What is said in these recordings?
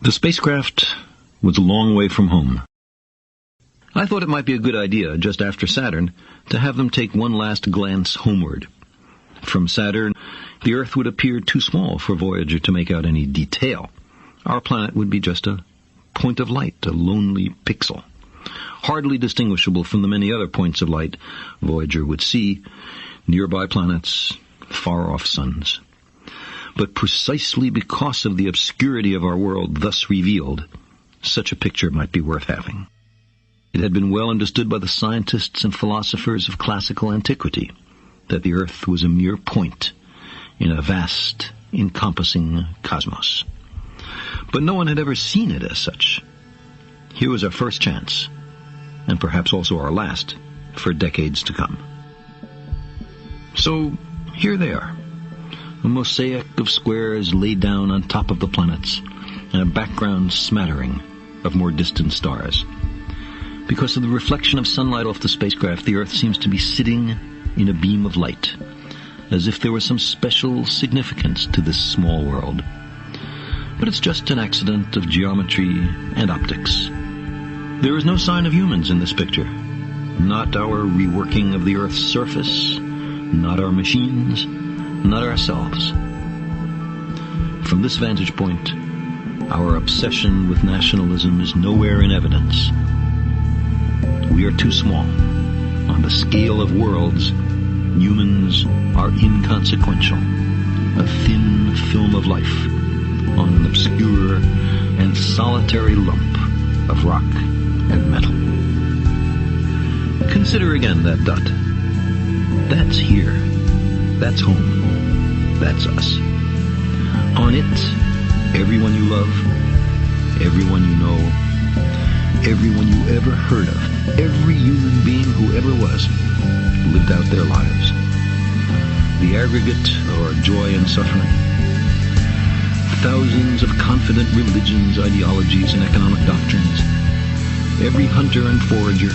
The spacecraft was a long way from home. I thought it might be a good idea, just after Saturn, to have them take one last glance homeward. From Saturn, the Earth would appear too small for Voyager to make out any detail. Our planet would be just a point of light, a lonely pixel, hardly distinguishable from the many other points of light Voyager would see, nearby planets, far-off suns. But precisely because of the obscurity of our world thus revealed, such a picture might be worth having. It had been well understood by the scientists and philosophers of classical antiquity that the Earth was a mere point in a vast, encompassing cosmos. But no one had ever seen it as such. Here was our first chance, and perhaps also our last, for decades to come. So, here they are. A mosaic of squares laid down on top of the planets, and a background smattering of more distant stars. Because of the reflection of sunlight off the spacecraft, the Earth seems to be sitting in a beam of light, as if there was some special significance to this small world. But it's just an accident of geometry and optics. There is no sign of humans in this picture. Not our reworking of the Earth's surface, not our machines, not ourselves. From this vantage point, our obsession with nationalism is nowhere in evidence. We are too small. On the scale of worlds, humans are inconsequential. A thin film of life on an obscure and solitary lump of rock and metal. Consider again that dot. That's here. That's home. That's us. On it, everyone you love, everyone you know, everyone you ever heard of, every human being who ever was, lived out their lives. The aggregate of our joy and suffering. Thousands of confident religions, ideologies, and economic doctrines. Every hunter and forager,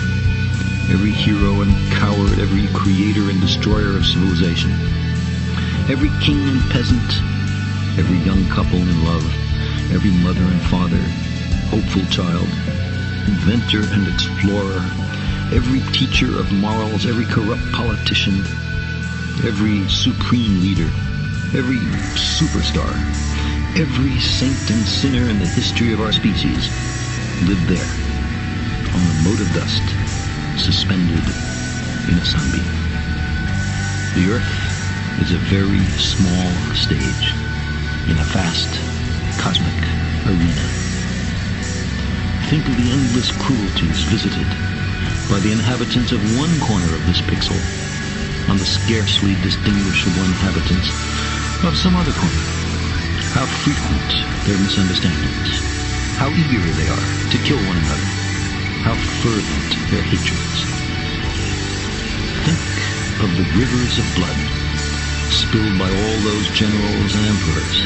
every hero and coward, every creator and destroyer of civilization. Every king and peasant, every young couple in love, every mother and father, hopeful child, inventor and explorer, every teacher of morals, every corrupt politician, every supreme leader, every superstar, every saint and sinner in the history of our species lived there, on a mote of dust, suspended in a sunbeam. The Earth is a very small stage in a vast cosmic arena. Think of the endless cruelties visited by the inhabitants of one corner of this pixel on the scarcely distinguishable inhabitants of some other corner. How frequent their misunderstandings, how eager they are to kill one another, how fervent their hatreds. Think of the rivers of blood spilled by all those generals and emperors,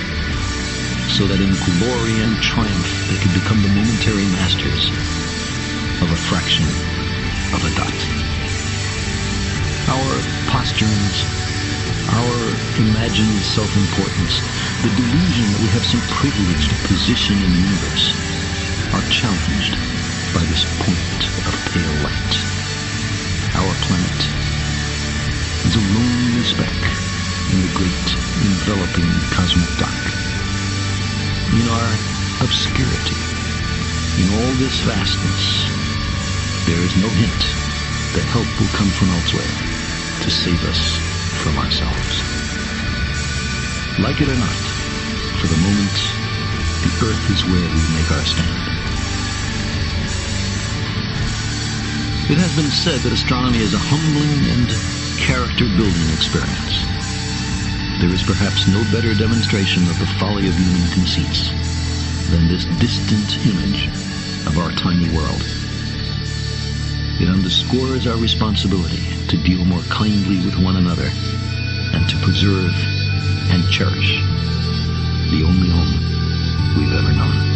so that in glory and triumph they could become the momentary masters of a fraction of a dot. Our posturings, our imagined self-importance, the delusion that we have some privileged position in the universe, are challenged by this point of pale light. Our planet is a lonely speck in the great enveloping cosmic dark. In our obscurity, in all this vastness, there is no hint that help will come from elsewhere to save us from ourselves. Like it or not, for the moment, the Earth is where we make our stand. It has been said that astronomy is a humbling and character-building experience. There is perhaps no better demonstration of the folly of human conceits than this distant image of our tiny world. It underscores our responsibility to deal more kindly with one another and to preserve and cherish the only home we've ever known.